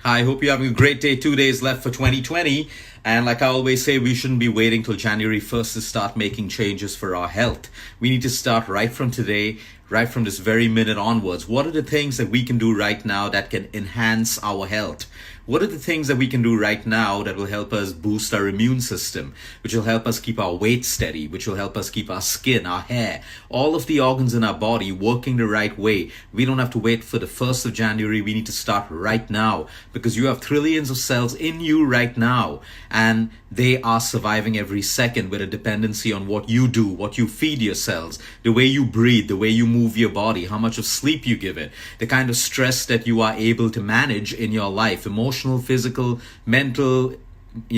I hope you're having a great day. 2 days left for 2020. And like I always say, we shouldn't be waiting till January 1st to start making changes for our health. We need to start right from today, right from this very minute onwards. What are the things that we can do right now that can enhance our health? What are the things that we can do right now that will help us boost our immune system, which will help us keep our weight steady, which will help us keep our skin, our hair, all of the organs in our body working the right way? We don't have to wait for the 1st of January. We need to start right now because you have trillions of cells in you right now, and they are surviving every second with a dependency on what you do, what you feed your cells, the way you breathe, the way you move your body, how much of sleep you give it, the kind of stress that you are able to manage in your life, emotional, physical, mental,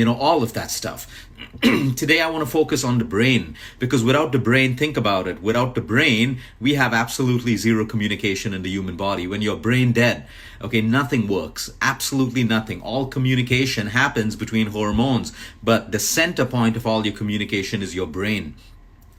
all of that stuff. Today I want to focus on the brain, because without the brain, think about it, without the brain, we have absolutely zero communication in the human body. When you're brain dead, okay, nothing works, absolutely nothing. All communication happens between hormones, but the center point of all your communication is your brain.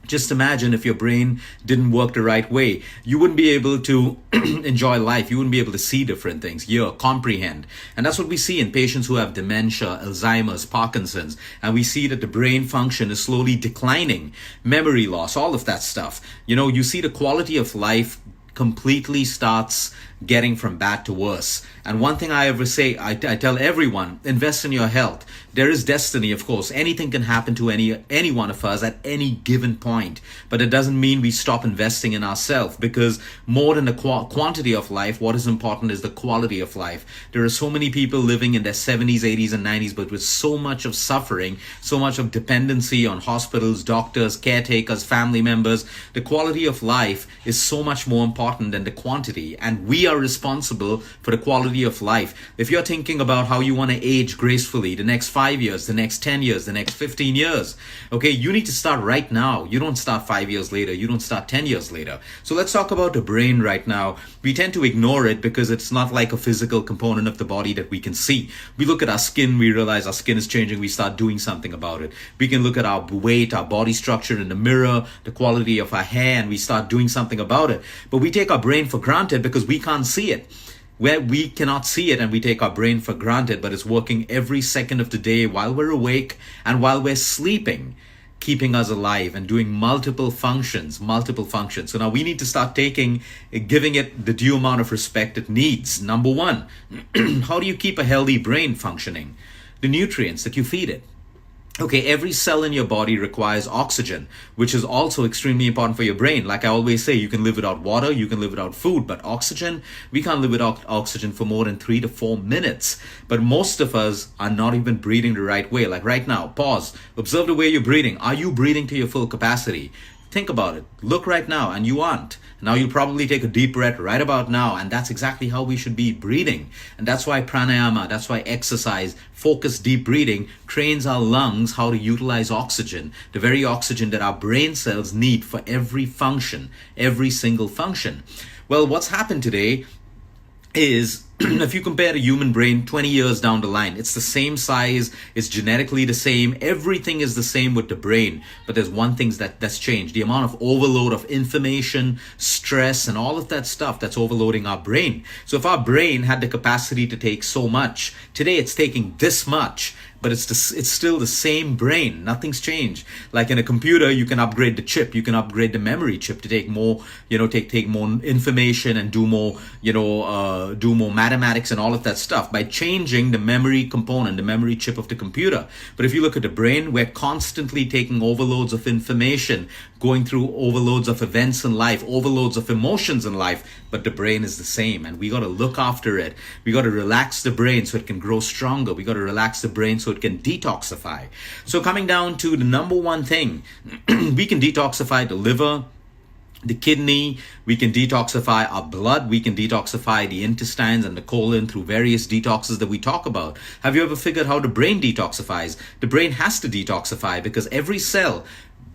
Just imagine if your brain didn't work the right way. You wouldn't be able to enjoy life. You wouldn't be able to see different things, hear, comprehend. And that's what we see in patients who have dementia, Alzheimer's, Parkinson's. And we see that the brain function is slowly declining, memory loss, all of that stuff. You see the quality of life completely starts getting from bad to worse. And one thing I ever say, I tell everyone, invest in your health. There is destiny, of course. Anything can happen to any one of us at any given point. But it doesn't mean we stop investing in ourselves, because more than the quantity of life, what is important is the quality of life. There are so many people living in their 70s, 80s, and 90s, but with so much of suffering, so much of dependency on hospitals, doctors, caretakers, family members. The quality of life is so much more important than the quantity. And we are responsible for the quality of life. If you're thinking about how you want to age gracefully the next 5 years, the next 10 years, the next 15 years, okay, you need to start right now. You don't start 5 years later. You don't start 10 years later. So let's talk about the brain right now. We tend to ignore it because it's not like a physical component of the body that we can see. We look at our skin, we realize our skin is changing, we start doing something about it. We can look at our weight, our body structure in the mirror, the quality of our hair, and we start doing something about it. But we take our brain for granted because we can't see it. Where we cannot see it, and we take our brain for granted, but it's working every second of the day while we're awake and while we're sleeping, keeping us alive and doing multiple functions. So now we need to start giving it the due amount of respect it needs. Number one, how do you keep a healthy brain functioning? The nutrients that you feed it. Okay, every cell in your body requires oxygen, which is also extremely important for your brain. Like I always say, you can live without water, you can live without food, but oxygen, we can't live without oxygen for more than 3 to 4 minutes. But most of us are not even breathing the right way. Like right now, pause, observe the way you're breathing. Are you breathing to your full capacity? Think about it. Look right now, and you aren't. Now you'll probably take a deep breath right about now, and that's exactly how we should be breathing. And that's why pranayama, that's why exercise, focused deep breathing trains our lungs how to utilize oxygen, the very oxygen that our brain cells need for every function, every single function. Well, what's happened today is if you compare the human brain 20 years down the line, it's the same size, it's genetically the same, everything is the same with the brain. But there's one thing that's changed: the amount of overload of information, stress, and all of that stuff that's overloading our brain. So if our brain had the capacity to take so much, today it's taking this much. But it's still the same brain. Nothing's changed. Like in a computer, you can upgrade the chip, you can upgrade the memory chip to take more, take more information and do more mathematics and all of that stuff by changing the memory component, the memory chip of the computer. But if you look at the brain, we're constantly taking overloads of information, going through overloads of events in life, overloads of emotions in life, but the brain is the same, and we got to look after it. We got to relax the brain so it can grow stronger. We got to relax the brain so it can detoxify. So coming down to the number one thing, we can detoxify the liver, the kidney, we can detoxify our blood, we can detoxify the intestines and the colon through various detoxes that we talk about. Have you ever figured how the brain detoxifies? The brain has to detoxify because every cell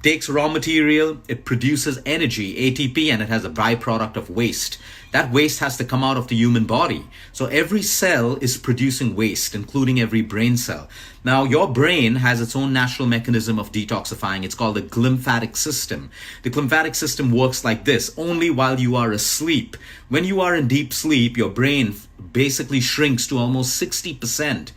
takes raw material, it produces energy, ATP, and it has a byproduct of waste. That waste has to come out of the human body. So every cell is producing waste, including every brain cell. Now, your brain has its own natural mechanism of detoxifying. It's called the glymphatic system. The glymphatic system works like this, only while you are asleep. When you are in deep sleep, your brain basically shrinks to almost 60%.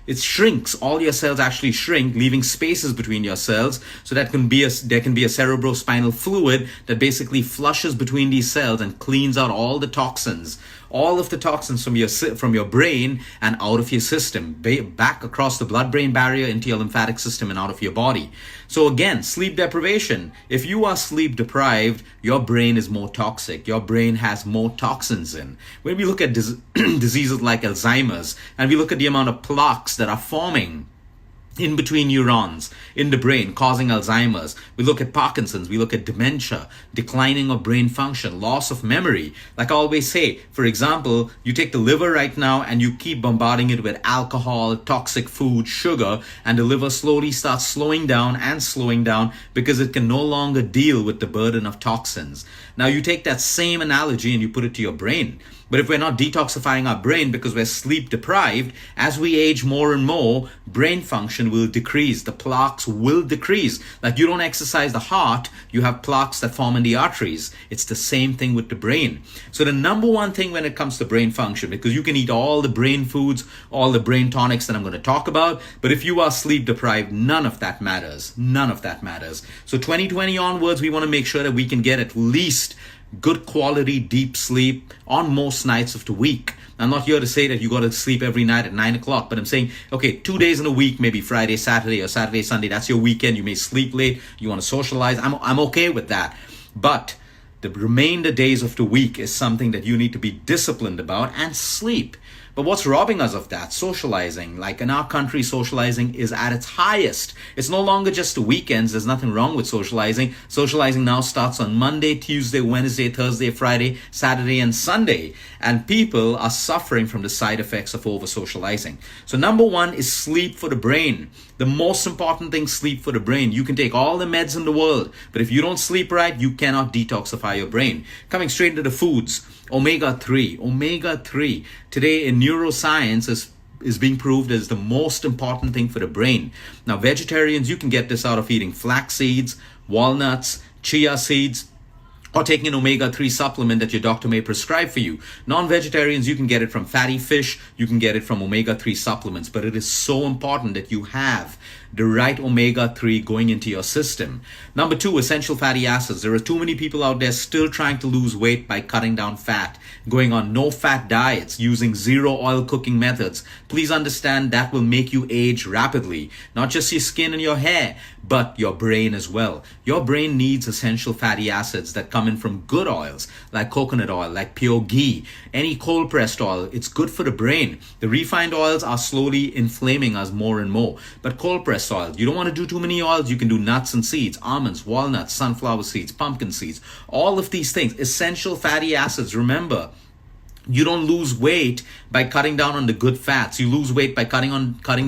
It shrinks. All your cells actually shrink, leaving spaces between your cells. So there can be a cerebrospinal fluid that basically flushes between these cells and cleans out all the toxins. All of the toxins from your brain and out of your system, back across the blood-brain barrier into your lymphatic system and out of your body. So again, sleep deprivation. If you are sleep deprived, your brain is more toxic. Your brain has more toxins in. When we look at diseases like Alzheimer's, and we look at the amount of plaques that are forming in between neurons in the brain, causing Alzheimer's. We look at Parkinson's, we look at dementia, declining of brain function, loss of memory. Like I always say, for example, you take the liver right now and you keep bombarding it with alcohol, toxic food, sugar, and the liver slowly starts slowing down because it can no longer deal with the burden of toxins. Now you take that same analogy and you put it to your brain. But if we're not detoxifying our brain because we're sleep deprived, as we age more and more, brain function will decrease. The plaques will decrease. Like you don't exercise the heart, you have plaques that form in the arteries. It's the same thing with the brain. So the number one thing when it comes to brain function, because you can eat all the brain foods, all the brain tonics that I'm going to talk about, but if you are sleep deprived, none of that matters. None of that matters. So 2020 onwards, we want to make sure that we can get at least good quality deep sleep on most nights of the week. I'm not here to say that you got to sleep every night at 9 o'clock, but I'm saying, okay, 2 days in a week, maybe Friday, Saturday, or Saturday, Sunday, that's your weekend. You may sleep late, you want to socialize. I'm okay with that. But the remainder days of the week is something that you need to be disciplined about, and sleep. But what's robbing us of that? Socializing. Like in our country, socializing is at its highest. It's no longer just the weekends. There's nothing wrong with socializing. Socializing now starts on Monday, Tuesday, Wednesday, Thursday, Friday, Saturday, and Sunday. And people are suffering from the side effects of over-socializing. So number one is sleep for the brain. The most important thing, sleep for the brain. You can take all the meds in the world, but if you don't sleep right, you cannot detoxify your brain. Coming straight into the foods. Omega-3. Omega-3. Today in neuroscience is being proved as the most important thing for the brain. Now, vegetarians, you can get this out of eating flax seeds, walnuts, chia seeds, or taking an omega-3 supplement that your doctor may prescribe for you. Non-vegetarians, you can get it from fatty fish, you can get it from omega-3 supplements, but it is so important that you have the right omega-3 going into your system. Number two, essential fatty acids. There are too many people out there still trying to lose weight by cutting down fat, going on no-fat diets, using zero-oil cooking methods. Please understand that will make you age rapidly. Not just your skin and your hair, but your brain as well. Your brain needs essential fatty acids that come in from good oils, like coconut oil, like pure ghee, any cold-pressed oil. It's good for the brain. The refined oils are slowly inflaming us more and more. But cold-pressed oils, you don't want to do too many oils. You can do nuts and seeds, almonds, walnuts, sunflower seeds, pumpkin seeds, all of these things. Essential fatty acids. Remember, you don't lose weight by cutting down on the good fats. You lose weight by cutting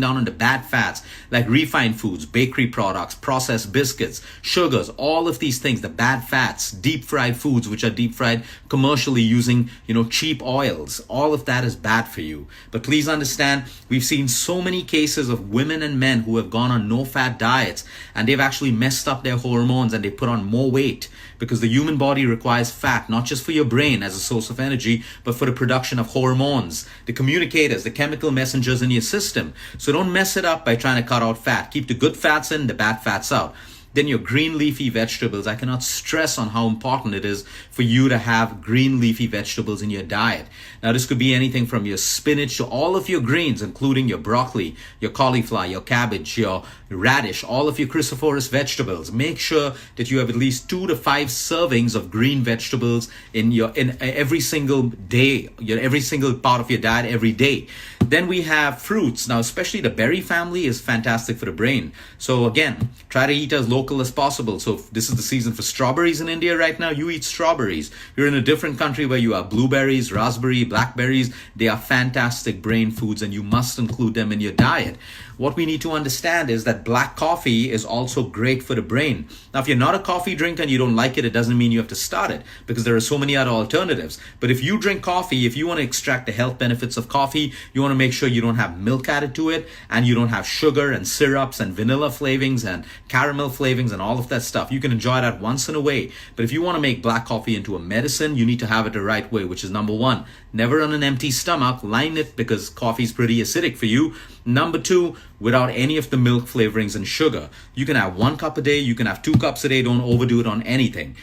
down on the bad fats, like refined foods, bakery products, processed biscuits, sugars, all of these things, the bad fats, deep fried foods, which are deep fried commercially using, cheap oils. All of that is bad for you. But please understand, we've seen so many cases of women and men who have gone on no-fat diets, and they've actually messed up their hormones and they put on more weight, because the human body requires fat, not just for your brain as a source of energy, but for the production of hormones, the communicators, the chemical messengers in your system. So don't mess it up by trying to cut out fat. Keep the good fats in, the bad fats out. Then your green leafy vegetables. I cannot stress on how important it is for you to have green leafy vegetables in your diet. Now, this could be anything from your spinach to all of your greens, including your broccoli, your cauliflower, your cabbage, your radish, all of your cruciferous vegetables. Make sure that you have at least 2 to 5 servings of green vegetables in every single day, every single part of your diet every day. Then we have fruits. Now, especially the berry family is fantastic for the brain. So again, try to eat as local as possible. So if this is the season for strawberries in India right now, you eat strawberries. You're in a different country where you have blueberries, raspberry, blackberries. They are fantastic brain foods and you must include them in your diet. What we need to understand is that black coffee is also great for the brain. Now, if you're not a coffee drinker and you don't like it doesn't mean you have to start it, because there are so many other alternatives. But if you drink coffee, if you want to extract the health benefits of coffee, you want to make sure you don't have milk added to it and you don't have sugar and syrups and vanilla flavorings and caramel flavorings and all of that stuff. You can enjoy that once in a way. But if you want to make black coffee into a medicine, you need to have it the right way, which is number one, never on an empty stomach. Line it, because coffee is pretty acidic for you. Number two, without any of the milk flavorings and sugar. You can have 1 cup a day, you can have 2 cups a day, don't overdo it on anything.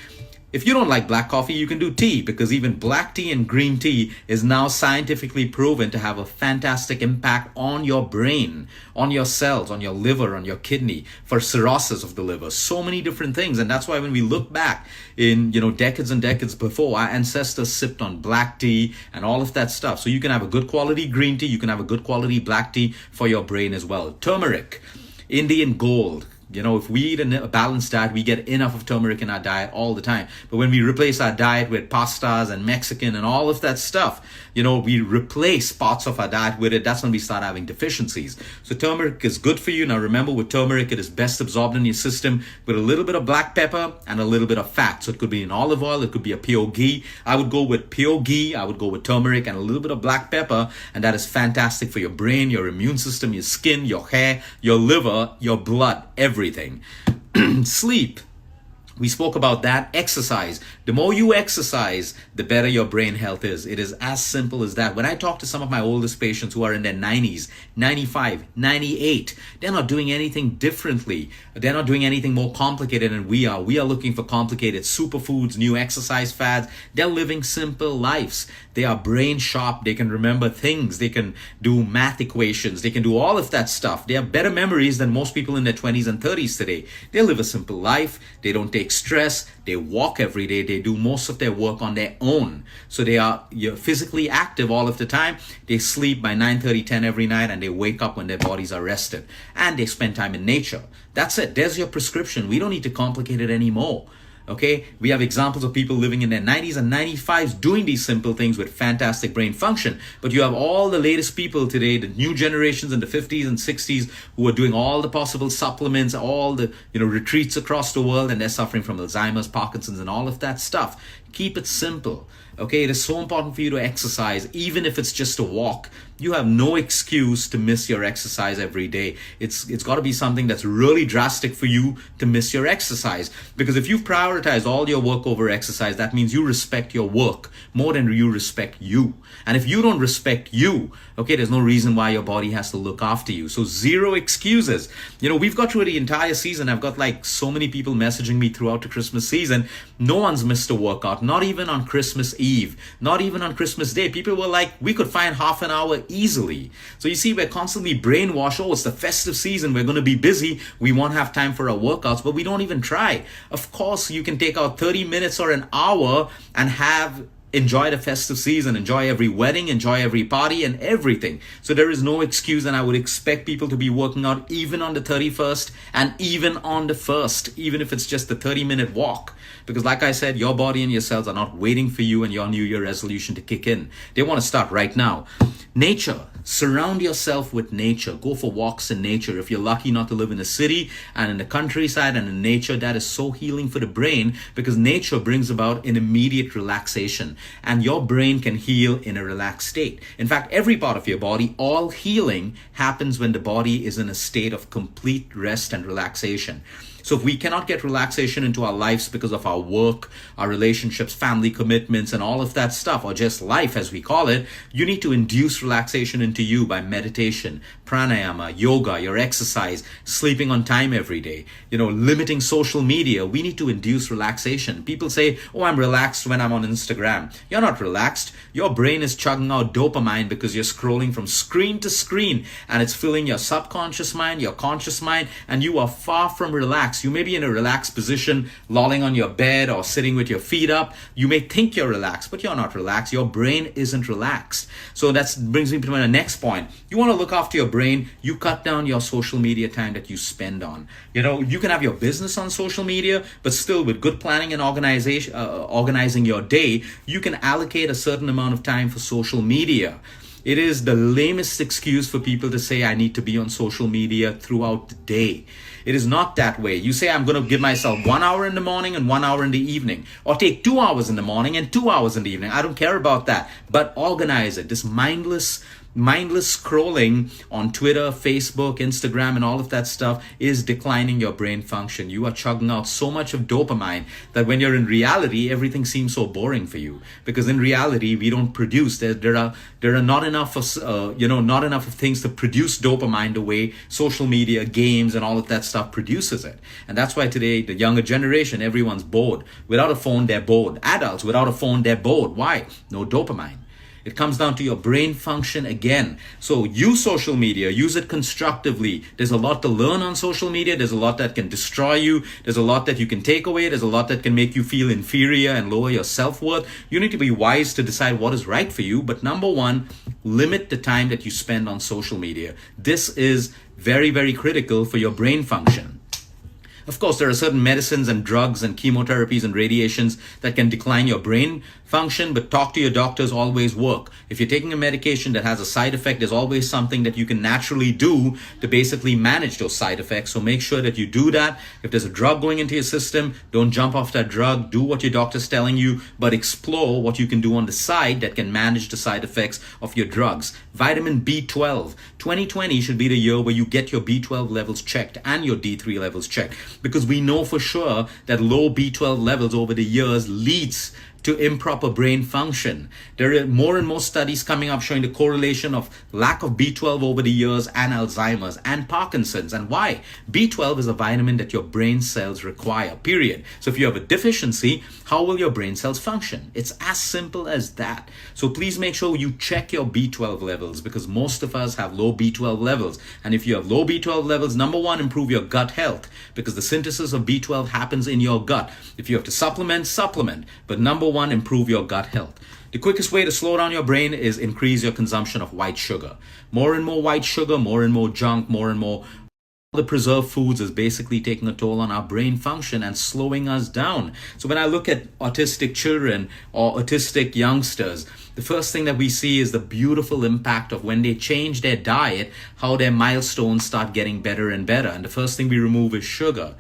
If you don't like black coffee, you can do tea, because even black tea and green tea is now scientifically proven to have a fantastic impact on your brain, on your cells, on your liver, on your kidney, for cirrhosis of the liver, so many different things. And that's why when we look back in, decades and decades before, our ancestors sipped on black tea and all of that stuff. So you can have a good quality green tea, you can have a good quality black tea for your brain as well. Turmeric, Indian gold. If we eat a balanced diet, we get enough of turmeric in our diet all the time. But when we replace our diet with pastas and Mexican and all of that stuff, we replace parts of our diet with it. That's when we start having deficiencies. So turmeric is good for you. Now remember, with turmeric, it is best absorbed in your system with a little bit of black pepper and a little bit of fat. So it could be an olive oil, it could be a pure ghee. I would go with pure ghee. I would go with turmeric and a little bit of black pepper. And that is fantastic for your brain, your immune system, your skin, your hair, your liver, your blood, everything. Sleep. We spoke about that. Exercise. The more you exercise, the better your brain health is. It is as simple as that. When I talk to some of my oldest patients who are in their 90s, 95, 98, they're not doing anything differently. They're not doing anything more complicated than we are. We are looking for complicated superfoods, new exercise fads. They're living simple lives. They are brain sharp. They can remember things. They can do math equations. They can do all of that stuff. They have better memories than most people in their 20s and 30s today. They live a simple life. They don't take stress. They walk every day. They do most of their work on their own. So they are physically active all of the time. They sleep by 9:30, 10 every night, and they wake up when their bodies are rested. And they spend time in nature. That's it. There's your prescription. We don't need to complicate it anymore. Okay, we have examples of people living in their 90s and 95s doing these simple things with fantastic brain function. But you have all the latest people today, the new generations in the 50s and 60s, who are doing all the possible supplements, all the retreats across the world, and they're suffering from Alzheimer's, Parkinson's, and all of that stuff. Keep it simple. Okay, it is so important for you to exercise, even if it's just a walk. You have no excuse to miss your exercise every day. It's got to be something that's really drastic for you to miss your exercise. Because if you've prioritized all your work over exercise, that means you respect your work more than you respect you. And if you don't respect you, okay, there's no reason why your body has to look after you. So zero excuses. We've got through the entire season. I've got like so many people messaging me throughout the Christmas season. No one's missed a workout, not even on Christmas Eve, not even on Christmas Day. People were like, we could find half an hour easily. So you see, we're constantly brainwashed. Oh, it's the festive season. We're going to be busy. We won't have time for our workouts, but we don't even try. Of course, you can take out 30 minutes or an hour and enjoy the festive season, enjoy every wedding, enjoy every party and everything. So there is no excuse, and I would expect people to be working out even on the 31st and even on the 1st, even if it's just a 30-minute walk. Because like I said, your body and your cells are not waiting for you and your New Year resolution to kick in. They want to start right now. Nature. Surround yourself with nature. Go for walks in nature. If you're lucky not to live in a city and in the countryside and in nature, that is so healing for the brain, because nature brings about an immediate relaxation, and your brain can heal in a relaxed state. In fact, every part of your body, all healing happens when the body is in a state of complete rest and relaxation. So if we cannot get relaxation into our lives because of our work, our relationships, family commitments, and all of that stuff, or just life as we call it, you need to induce relaxation into you by meditation, pranayama, yoga, your exercise, sleeping on time every day, limiting social media. We need to induce relaxation. People say, oh, I'm relaxed when I'm on Instagram. You're not relaxed. Your brain is chugging out dopamine because you're scrolling from screen to screen, and it's filling your subconscious mind, your conscious mind, and you are far from relaxed. relaxed. You may be in a relaxed position, lolling on your bed or sitting with your feet up. You may think you're relaxed, but you're not relaxed. Your brain isn't relaxed. So that brings me to my next point. You want to look after your brain. You cut down your social media time that you spend on. You can have your business on social media, but still with good planning and organizing your day, you can allocate a certain amount of time for social media. It is the lamest excuse for people to say I need to be on social media throughout the day. It is not that way. You say I'm going to give myself 1 hour in the morning and 1 hour in the evening, or take 2 hours in the morning and 2 hours in the evening. I don't care about that, but organize it. This mindless scrolling on Twitter, Facebook, Instagram, and all of that stuff is declining your brain function. You are chugging out so much of dopamine that when you're in reality, everything seems so boring for you. Because in reality, we don't produce. There are not enough of things to produce dopamine the way social media, games, and all of that stuff produces it. And that's why today, the younger generation, everyone's bored. Without a phone, they're bored. Adults, without a phone, they're bored. Why? No dopamine. It comes down to your brain function again. So use social media, use it constructively. There's a lot to learn on social media. There's a lot that can destroy you. There's a lot that you can take away. There's a lot that can make you feel inferior and lower your self-worth. You need to be wise to decide what is right for you. But number one, limit the time that you spend on social media. This is very, very critical for your brain function. Of course, there are certain medicines and drugs and chemotherapies and radiations that can decline your brain function, but talk to your doctors always work. If you're taking a medication that has a side effect, there's always something that you can naturally do to basically manage those side effects. So make sure that you do that. If there's a drug going into your system, don't jump off that drug. Do what your doctor's telling you, but explore what you can do on the side that can manage the side effects of your drugs. Vitamin B12. 2020 should be the year where you get your B12 levels checked and your D3 levels checked, because we know for sure that low B12 levels over the years leads to improper brain function. There are more and more studies coming up showing the correlation of lack of B12 over the years and Alzheimer's and Parkinson's. And why? B12 is a vitamin that your brain cells require, period. So if you have a deficiency, how will your brain cells function? It's as simple as that. So please make sure you check your B12 levels, because most of us have low B12 levels. And if you have low B12 levels, number one, improve your gut health, because the synthesis of B12 happens in your gut. If you have to supplement. But number one, improve your gut health. The quickest way to slow down your brain is increase your consumption of white sugar. More and more white sugar, more and more junk, more and more the preserved foods is basically taking a toll on our brain function and slowing us down. So when I look at autistic children or autistic youngsters, the first thing that we see is the beautiful impact of when they change their diet, how their milestones start getting better and better. And the first thing we remove is sugar.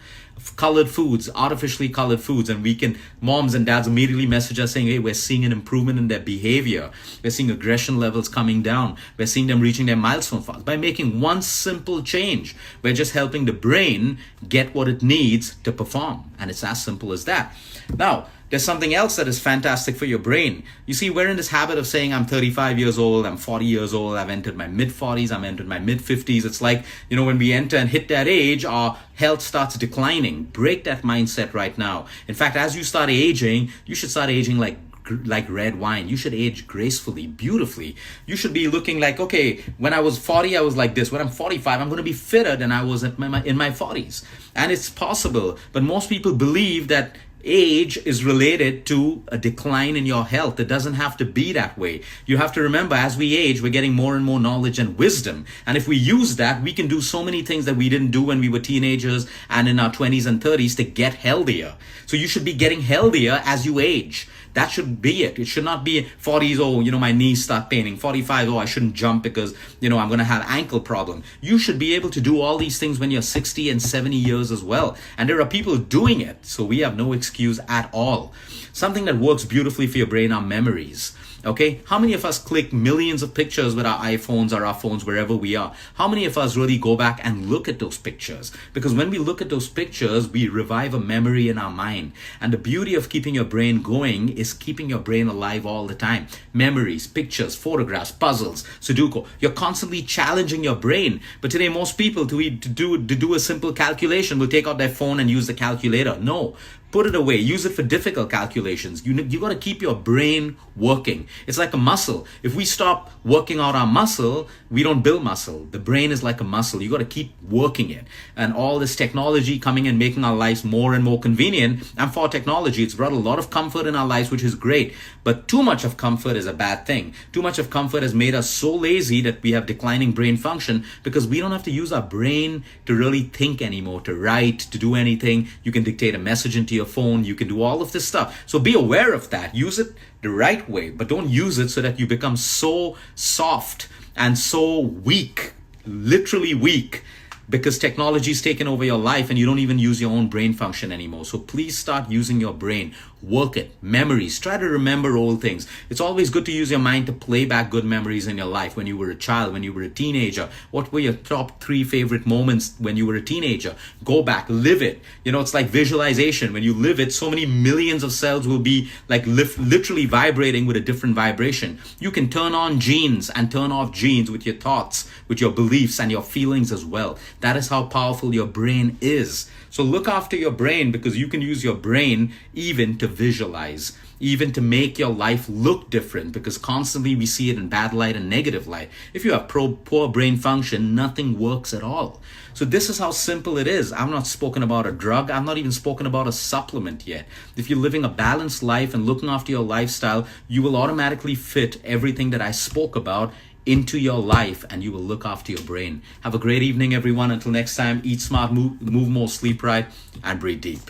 Colored foods, artificially colored foods, and moms and dads immediately message us saying, hey, we're seeing an improvement in their behavior. We're seeing aggression levels coming down. We're seeing them reaching their milestone fast. By making one simple change, we're just helping the brain get what it needs to perform. And it's as simple as that. Now, there's something else that is fantastic for your brain. You see, we're in this habit of saying, I'm 35 years old, I'm 40 years old, I've entered my mid-40s, I'm entered my mid-50s. It's like, when we enter and hit that age, our health starts declining. Break that mindset right now. In fact, as you start aging, you should start aging like red wine. You should age gracefully, beautifully. You should be looking like, okay, when I was 40, I was like this. When I'm 45, I'm going to be fitter than I was in my 40s. And it's possible. But most people believe that age is related to a decline in your health. It doesn't have to be that way. You have to remember, as we age, we're getting more and more knowledge and wisdom. And if we use that, we can do so many things that we didn't do when we were teenagers and in our 20s and 30s to get healthier. So you should be getting healthier as you age. That should be it. It should not be 40s, oh, my knees start paining. 45, oh, I shouldn't jump because, I'm going to have ankle problem. You should be able to do all these things when you're 60 and 70 years as well. And there are people doing it. So we have no excuse at all. Something that works beautifully for your brain are memories. Okay, how many of us click millions of pictures with our iPhones or our phones wherever we are? How many of us really go back and look at those pictures? Because when we look at those pictures, we revive a memory in our mind. And the beauty of keeping your brain going is keeping your brain alive all the time. Memories, pictures, photographs, puzzles, Sudoku. You're constantly challenging your brain. But today, most people to do a simple calculation will take out their phone and use the calculator. No, Put it away. Use it for difficult calculations. You got to keep your brain working. It's like a muscle. If we stop working out our muscle, we don't build muscle. The brain is like a muscle. You got to keep working it. And all this technology coming and making our lives more and more convenient. And for technology, it's brought a lot of comfort in our lives, which is great. But too much of comfort is a bad thing. Too much of comfort has made us so lazy that we have declining brain function because we don't have to use our brain to really think anymore, to write, to do anything. You can dictate a message into your phone. You can do all of this stuff. So be aware of that. Use it the right way, but don't use it so that you become so soft and so weak, literally weak, because technology's taken over your life and you don't even use your own brain function anymore. So please start using your brain. Work it. Memories. Try to remember old things. It's always good to use your mind to play back good memories in your life. When you were a child, when you were a teenager, what were your top 3 favorite moments when you were a teenager? Go back, live it. It's like visualization. When you live it, so many millions of cells will be like literally vibrating with a different vibration. You can turn on genes and turn off genes with your thoughts, with your beliefs and your feelings as well. That is how powerful your brain is. So look after your brain, because you can use your brain even to visualize, even to make your life look different, because constantly we see it in bad light and negative light. If you have poor brain function, nothing works at all. So this is how simple it is. I'm not spoken about a drug. I'm not even spoken about a supplement yet. If you're living a balanced life and looking after your lifestyle, you will automatically fit everything that I spoke about into your life, and you will look after your brain. Have a great evening, everyone. Until next time, eat smart, move more, sleep right, and breathe deep.